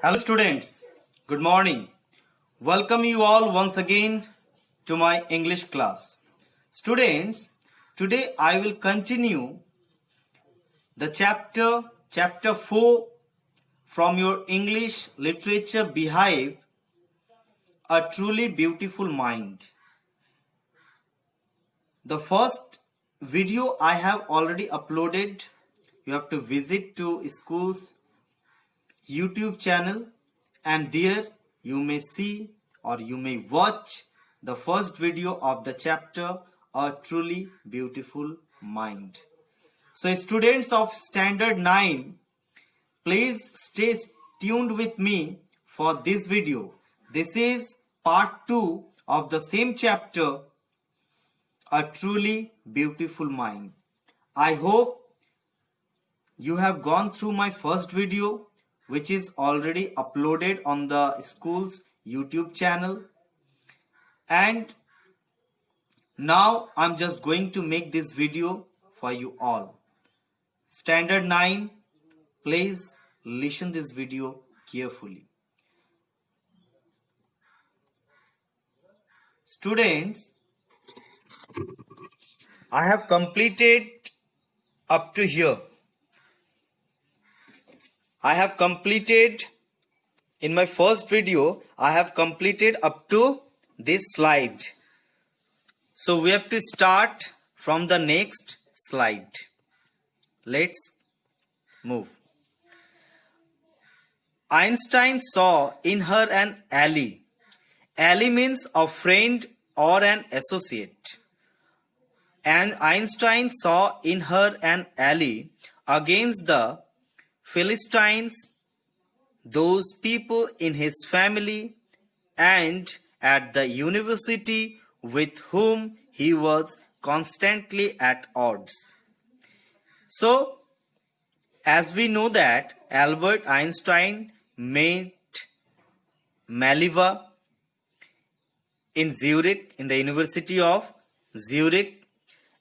Hello students, good morning. Welcome you all once again to my English class. Students, today I will continue the chapter 4 from your English literature Behave, a truly beautiful mind. The first video I have already uploaded. You have to visit to school's YouTube channel and there you may see or you may watch the first video of the chapter A Truly Beautiful Mind. So students of standard 9, please stay tuned with me for this video. This is part 2 of the same chapter A Truly Beautiful Mind. I hope you have gone through my first video which is already uploaded on the school's YouTube channel, and now I'm just going to make this video for you all. Standard 9, please listen this video carefully. Students, I have completed up to here. I have completed in my first video, I have completed up to this slide. So we have to start from the next slide. Let's move. Einstein saw in her an ally. Ally means a friend or an associate. And Einstein saw in her an ally against the Philistines, those people in his family and at the university with whom he was constantly at odds. So, as we know that Albert Einstein met Maleva in Zurich, in the University of Zurich,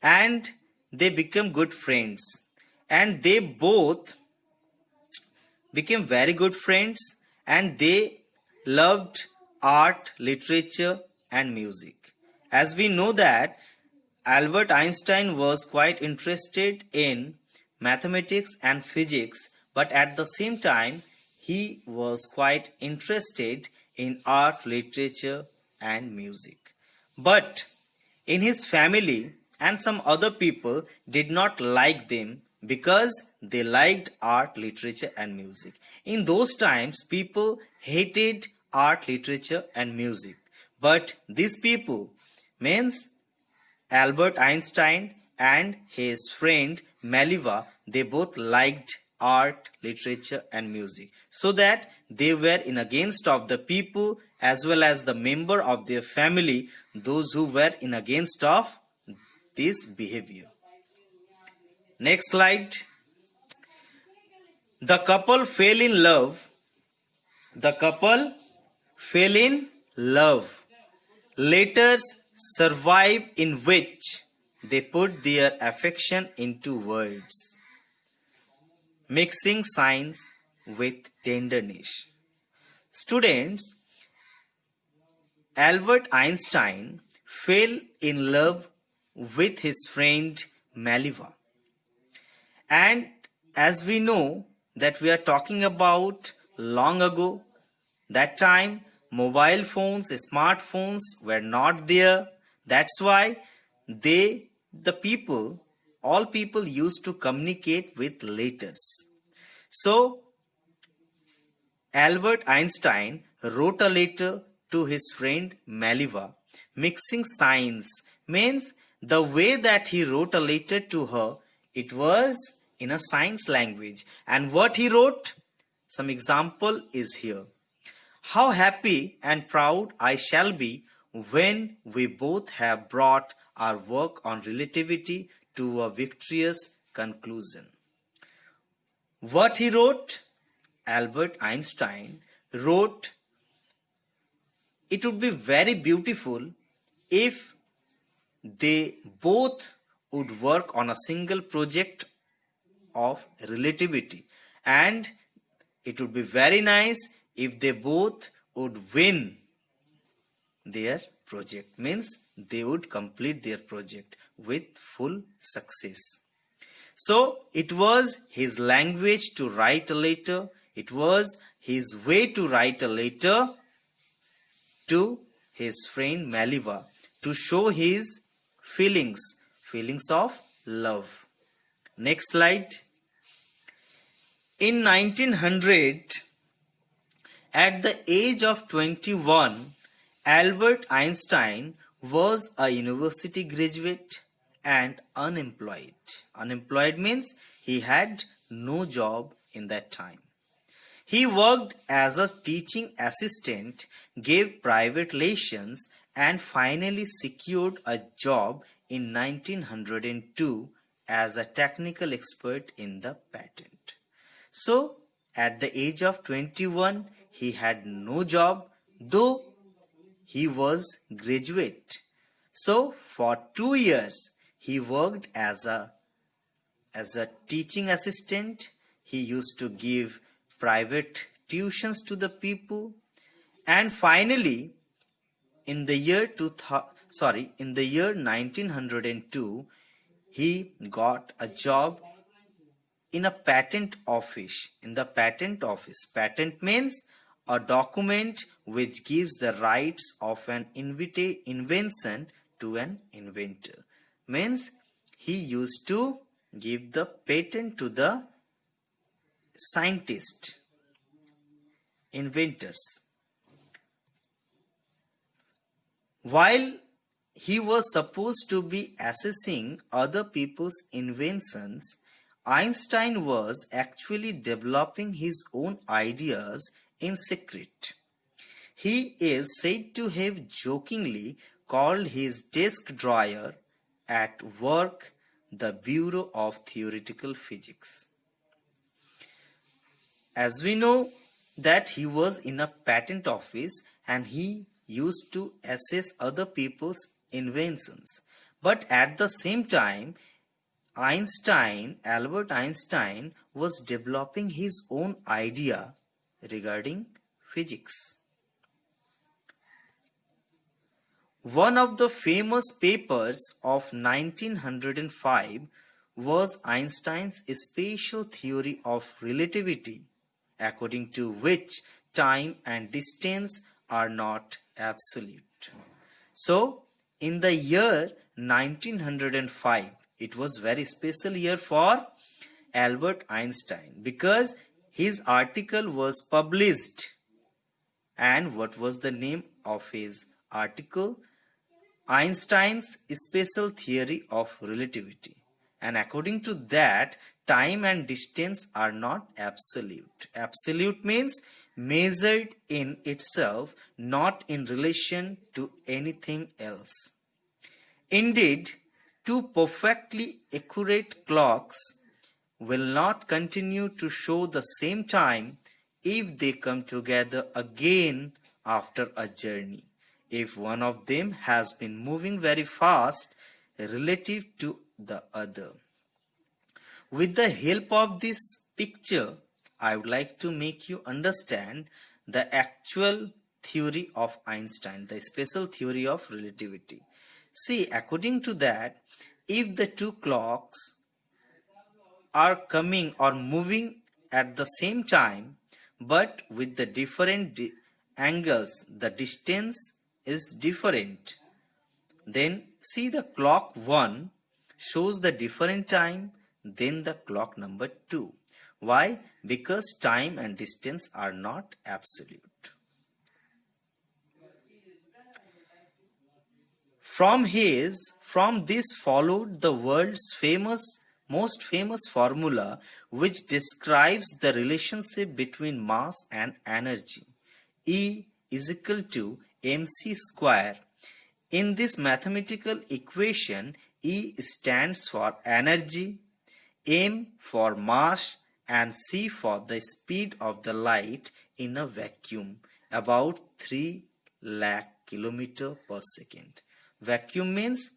and they became good friends. And they both became very good friends and they loved art, literature and music. As we know that Albert Einstein was quite interested in mathematics and physics, but at the same time he was quite interested in art, literature and music. But in his family and some other people did not like them because they liked art, literature and music. In those times, people hated art, literature and music. But these people, means Albert Einstein and his friend Maleva, they both liked art, literature and music. So that they were in against of the people as well as the member of their family, those who were in against of this behavior. Next slide. The couple fell in love. The couple fell in love. Letters survive in which they put their affection into words, mixing signs with tenderness. Students, Albert Einstein fell in love with his friend Maleva. And as we know that we are talking about long ago, that time mobile phones, smartphones were not there. That's why all people used to communicate with letters. So Albert Einstein wrote a letter to his friend Maleva. Mixing signs means the way that he wrote a letter to her, it was in a science language. And what he wrote? Some example is here. How happy and proud I shall be when we both have brought our work on relativity to a victorious conclusion. What he wrote? Albert Einstein wrote, it would be very beautiful if they both would work on a single project of relativity, and it would be very nice if they both would win their project, means they would complete their project with full success. So it was his language to write a letter. It was his way to write a letter to his friend Maliva to show his feelings of love. Next slide. In 1900, at the age of 21, Albert Einstein was a university graduate and unemployed. Unemployed means he had no job in that time. He worked as a teaching assistant, gave private lessons, and finally secured a job in 1902 as a technical expert in the patent. So, at the age of 21, he had no job, though he was graduate. So, for 2 years, he worked as a teaching assistant. He used to give private tuitions to the people, and finally in the year 1902 he got a job in a patent office. Patent means a document which gives the rights of an invention to an inventor. Means he used to give the patent to the scientists, inventors. While he was supposed to be assessing other people's inventions, Einstein was actually developing his own ideas in secret. He is said to have jokingly called his desk drawer at work the Bureau of Theoretical Physics. As we know that he was in a patent office and he used to assess other people's inventions. But at the same time, Albert Einstein was developing his own idea regarding physics. One of the famous papers of 1905 was Einstein's special theory of relativity, according to which time and distance are not absolute. So, in the year 1905, it was very special year for Albert Einstein because his article was published. And what was the name of his article? Einstein's special theory of relativity. And according to that, time and distance are not absolute. Absolute means measured in itself, not in relation to anything else. Indeed, two perfectly accurate clocks will not continue to show the same time if they come together again after a journey. If one of them has been moving very fast relative to the other. With the help of this picture, I would like to make you understand the actual theory of Einstein, the special theory of relativity. See, according to that, if the two clocks are coming or moving at the same time, but with the different angles, the distance is different. Then see, the clock 1 shows the different time than the clock number 2. Why? Because time and distance are not absolute. From this followed the world's most famous formula which describes the relationship between mass and energy. E is equal to mc square. In this mathematical equation, E stands for energy, m for mass, and c for the speed of the light in a vacuum, about 3 lakh km per second. Vacuum means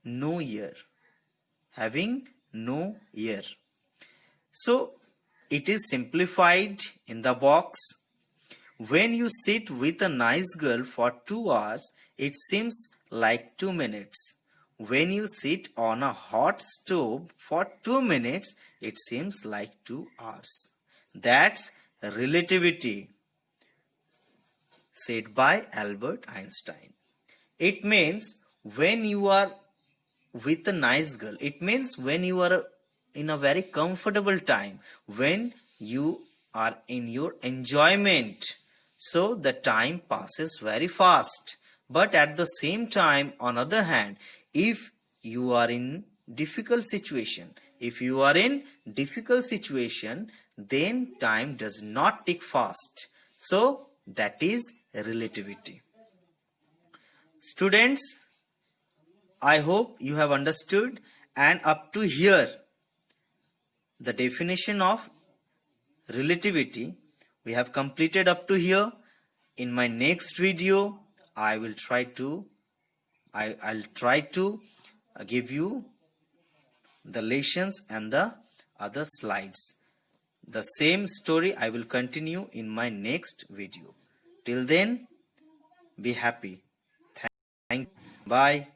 no air, having no air. So it is simplified in the box. When you sit with a nice girl for 2 hours, it seems like 2 minutes. When you sit on a hot stove for 2 minutes, it seems like 2 hours. That's relativity, said by Albert Einstein. It means when you are with a nice girl, it means when you are in a very comfortable time, when you are in your enjoyment, so the time passes very fast. But at the same time, on other hand, if you are in difficult situation, then time does not tick fast. So that is relativity. Students, I hope you have understood, and up to here the definition of relativity we have completed up to here. In my next video I'll try to give you the lessons and the other slides. The same story I will continue in my next video. Till then, be happy. Thank you. Bye.